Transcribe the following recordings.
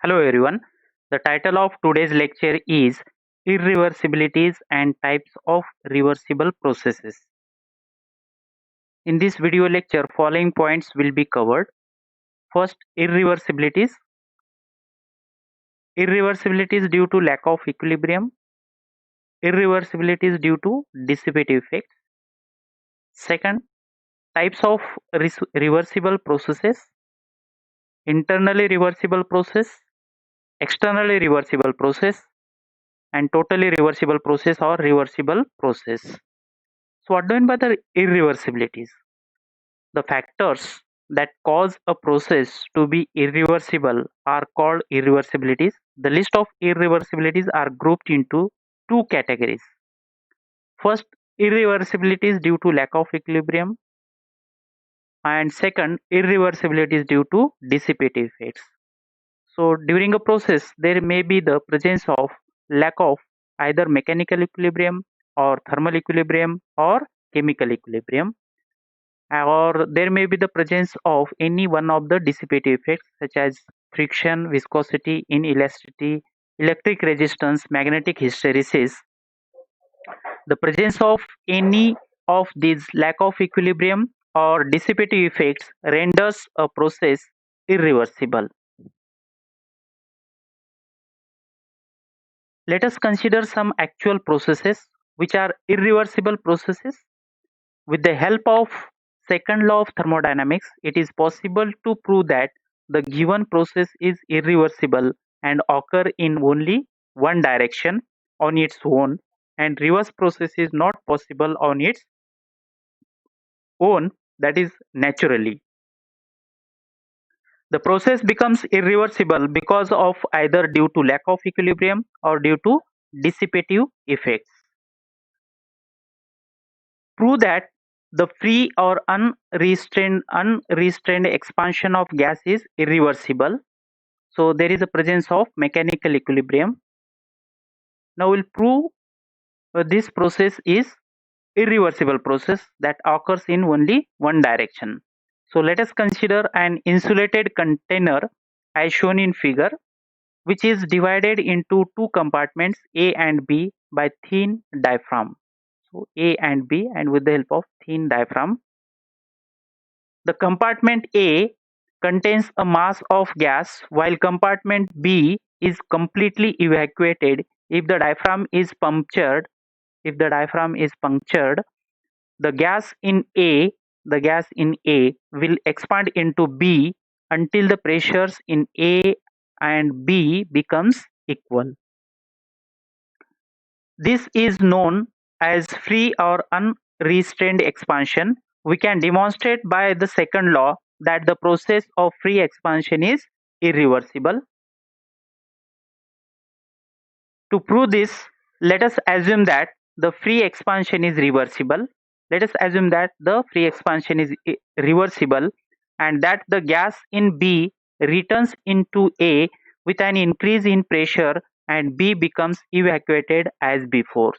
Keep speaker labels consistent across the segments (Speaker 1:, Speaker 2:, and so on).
Speaker 1: Hello everyone. The title of today's lecture is Irreversibilities and Types of Reversible Processes. In this video lecture, following points will be covered. First, irreversibilities. Irreversibilities due to lack of equilibrium. Irreversibilities due to dissipative effects. Second, types of reversible processes. Internally reversible process, externally reversible process, and totally reversible process or reversible process. So what do you mean by the irreversibilities? The factors that cause a process to be irreversible are called irreversibilities. The list of irreversibilities are grouped into two categories. First, irreversibilities due to lack of equilibrium, and second, irreversibilities due to dissipative effects. So during a process, there may be the presence of lack of either mechanical equilibrium or thermal equilibrium or chemical equilibrium, or there may be the presence of any one of the dissipative effects such as friction, viscosity, inelasticity, electric resistance, magnetic hysteresis. The presence of any of these lack of equilibrium or dissipative effects renders a process irreversible. Let us consider some actual processes which are irreversible processes. With the help of second law of thermodynamics, it is possible to prove that the given process is irreversible and occur in only one direction on its own, and reverse process is not possible on its own, that is naturally. The process becomes irreversible because of either due to lack of equilibrium or due to dissipative effects. Prove that the free or unrestrained expansion of gas is irreversible. So there is a presence of mechanical equilibrium. Now we'll prove this process is irreversible process that occurs in only one direction. So let us consider an insulated container as shown in figure, which is divided into two compartments A and B by thin diaphragm. So A and B, and with the help of thin diaphragm. The compartment A contains a mass of gas while compartment B is completely evacuated. If the diaphragm is punctured, the gas in A will expand into B until the pressures in A and B becomes equal. This is known as free or unrestrained expansion. We can demonstrate by the second law that the process of free expansion is irreversible. To prove this, let us assume that the free expansion is reversible. Let us assume that the free expansion is reversible and that the gas in B returns into A with an increase in pressure and B becomes evacuated as before.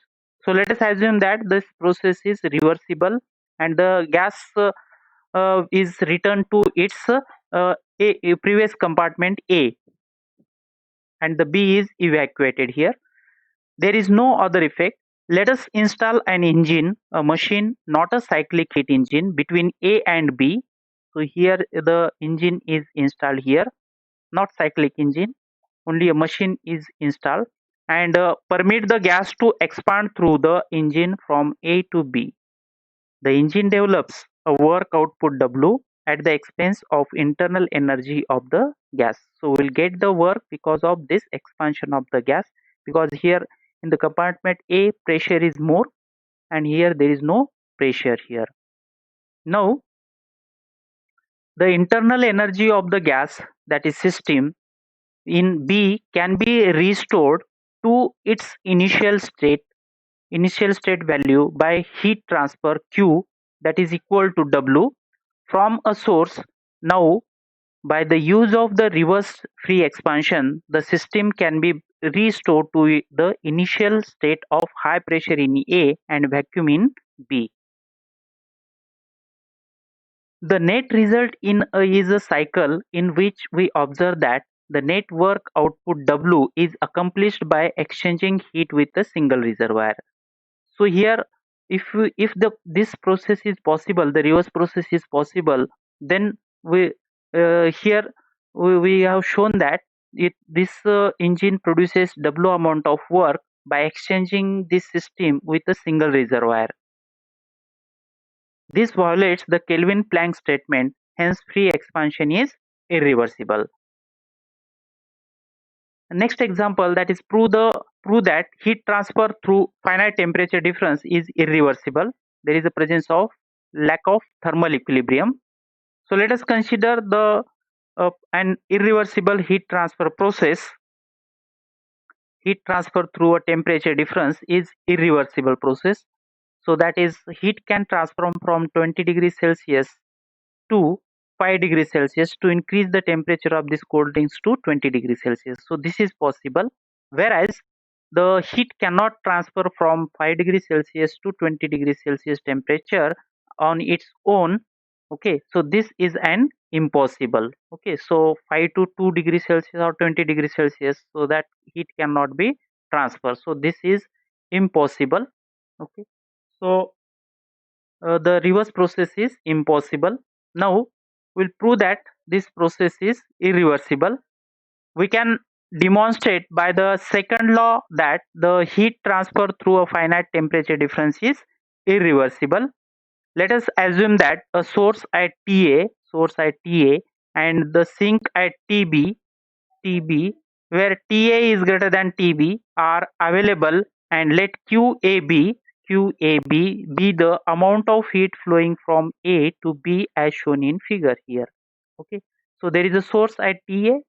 Speaker 1: So let us assume that this process is reversible and the gas is returned to its previous compartment A, and the B is evacuated here. There is no other effect. Let us install an engine, a machine, not a cyclic heat engine, between A and B. So here the engine is installed here, not cyclic engine, only a machine is installed, and permit the gas to expand through the engine from A to B. The engine develops a work output W at the expense of internal energy of the gas. So we'll get the work because of this expansion of the gas, because here in the compartment A pressure is more and here there is no pressure here. Now the internal energy of the gas, that is system, in B can be restored to its initial state value by heat transfer Q, that is equal to W, from a source. Now by the use of the reverse free expansion, the system can be restored to the initial state of high pressure in A and vacuum in B. The net result is a cycle in which we observe that the net work output W is accomplished by exchanging heat with a single reservoir. So here, if this process is possible, the reverse process is possible, then we here we have shown that this engine produces W amount of work by exchanging this system with a single reservoir. This violates the Kelvin-Planck statement, hence free expansion is irreversible. Next example, that is prove that heat transfer through finite temperature difference is irreversible. There is a presence of lack of thermal equilibrium. So let us consider the an irreversible heat transfer process. Heat transfer through a temperature difference is irreversible process. So that is, heat can transform from 20 degrees Celsius to 5 degrees Celsius to increase the temperature of these cold drinks to 20 degrees Celsius. So this is possible, whereas the heat cannot transfer from 5 degrees Celsius to 20 degrees Celsius temperature on its own. Okay, so this is an impossible. Okay, so 5 to 2 degrees Celsius or 20 degrees Celsius, so that heat cannot be transferred. So this is impossible. Okay, so the reverse process is impossible. Now we'll prove that this process is irreversible. We can demonstrate by the second law that the heat transfer through a finite temperature difference is irreversible. Let us assume that a source at TA and the sink at TB, where TA is greater than TB, are available, and let QAB be the amount of heat flowing from A to B as shown in figure here. Okay, so there is a source at TA,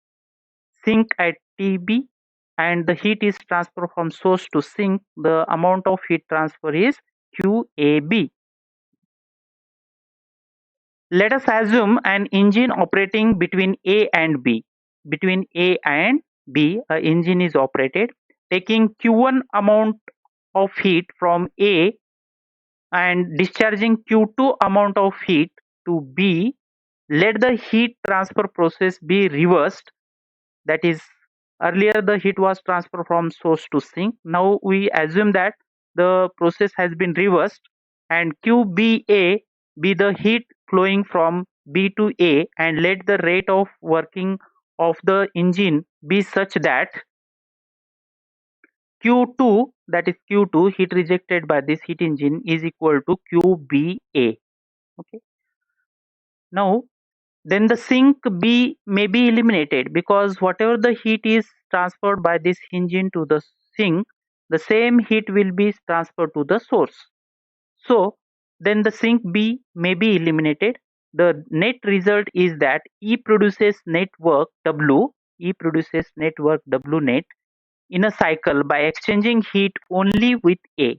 Speaker 1: sink at TB, and the heat is transferred from source to sink. The amount of heat transfer is QAB. Let us assume an engine operating between A and B. Between A and B, an engine is operated, taking Q1 amount of heat from A and discharging Q2 amount of heat to B. Let the heat transfer process be reversed. That is, earlier the heat was transferred from source to sink. Now we assume that the process has been reversed, and QBA be the heat flowing from B to A, and let the rate of working of the engine be such that Q2, that is Q2 heat rejected by this heat engine, is equal to QBA. Okay. Now then the sink B may be eliminated, because whatever the heat is transferred by this engine to the sink, the same heat will be transferred to the source. So then the sink B may be eliminated. The net result is that E produces net work W net in a cycle by exchanging heat only with A,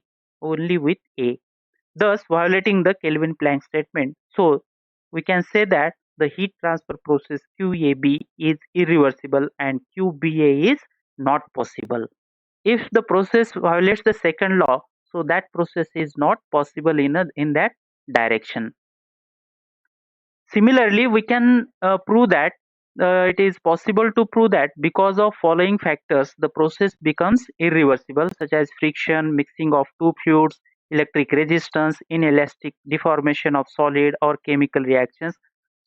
Speaker 1: thus violating the Kelvin-Planck statement. So we can say that the heat transfer process QAB is irreversible and QBA is not possible. If the process violates the second law, so that process is not possible in that direction. Similarly, we can prove that it is possible to prove that because of following factors, the process becomes irreversible, such as friction, mixing of two fluids, electric resistance, inelastic deformation of solid, or chemical reactions.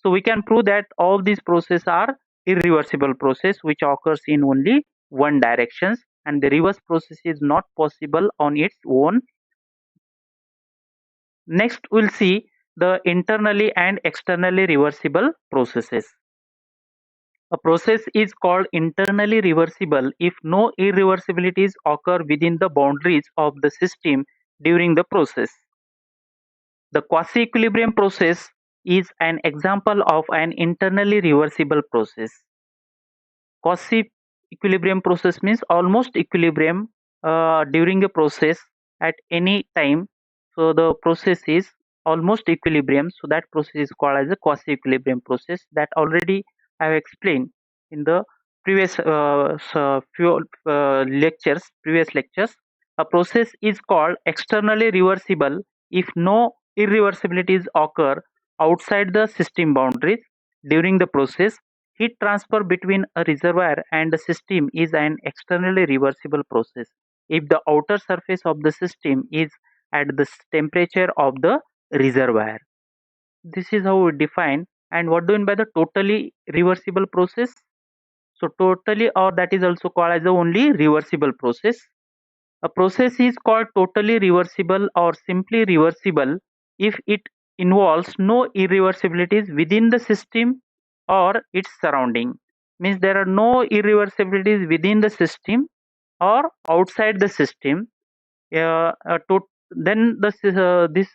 Speaker 1: So we can prove that all these processes are irreversible process which occurs in only one direction, and the reverse process is not possible on its own. Next, we'll see the internally and externally reversible processes. A process is called internally reversible if no irreversibilities occur within the boundaries of the system during the process. The quasi-equilibrium process is an example of an internally reversible process. Quasi-equilibrium process means almost equilibrium during a process at any time. So the process is almost equilibrium. So that process is called as a quasi-equilibrium process. That already I have explained in the previous previous lectures. A process is called externally reversible if no irreversibilities occur outside the system boundaries during the process. heat transfer between a reservoir and a system is an externally reversible process if the outer surface of the system is at the temperature of the reservoir. This is how we define. And what do you mean by the totally reversible process? So totally, or that is also called as the only reversible process. A process is called totally reversible or simply reversible if it involves no irreversibilities within the system or its surrounding. Means there are no irreversibilities within the system or outside the system. Then this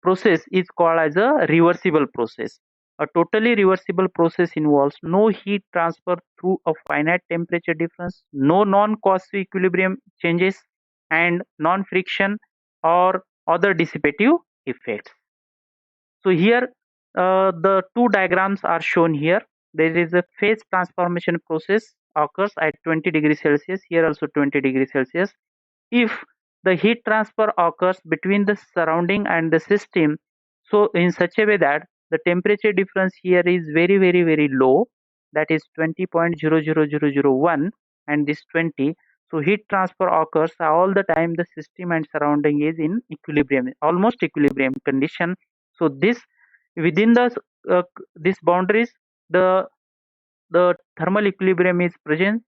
Speaker 1: process is called as a reversible process. A totally reversible process involves no heat transfer through a finite temperature difference, no non-causative equilibrium changes, and non-friction or other dissipative effects. So here the two diagrams are shown here. There is a phase transformation process occurs at 20 degrees Celsius, here also 20 degrees Celsius. If the heat transfer occurs between the surrounding and the system, so in such a way that the temperature difference here is very low, that is 20.00001 and this 20. So heat transfer occurs all the time the system and surrounding is in equilibrium, almost equilibrium condition. So this within the this boundaries, the the thermal equilibrium is present,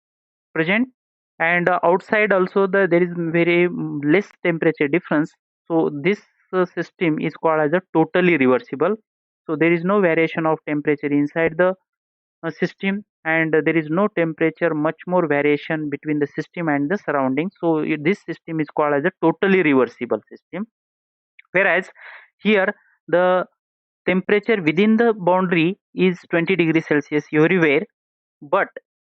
Speaker 1: and outside also there is very less temperature difference. So this system is called as a totally reversible. So there is no variation of temperature inside the system, and there is no temperature much more variation between the system and the surrounding. So this system is called as a totally reversible system. Whereas here the temperature within the boundary is 20 degrees Celsius everywhere, but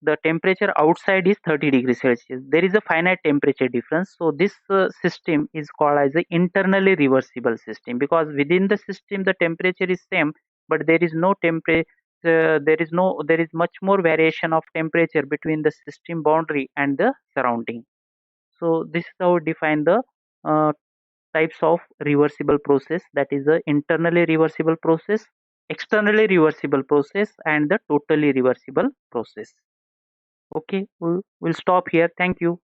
Speaker 1: the temperature outside is 30 degrees Celsius. There is a finite temperature difference. So this system is called as a internally reversible system, because within the system the temperature is same, but there is no temperature. There is much more variation of temperature between the system boundary and the surrounding. So this is how we define the uh, types of reversible process, that is the internally reversible process, externally reversible process, and the totally reversible process. Okay, we'll stop here. Thank you.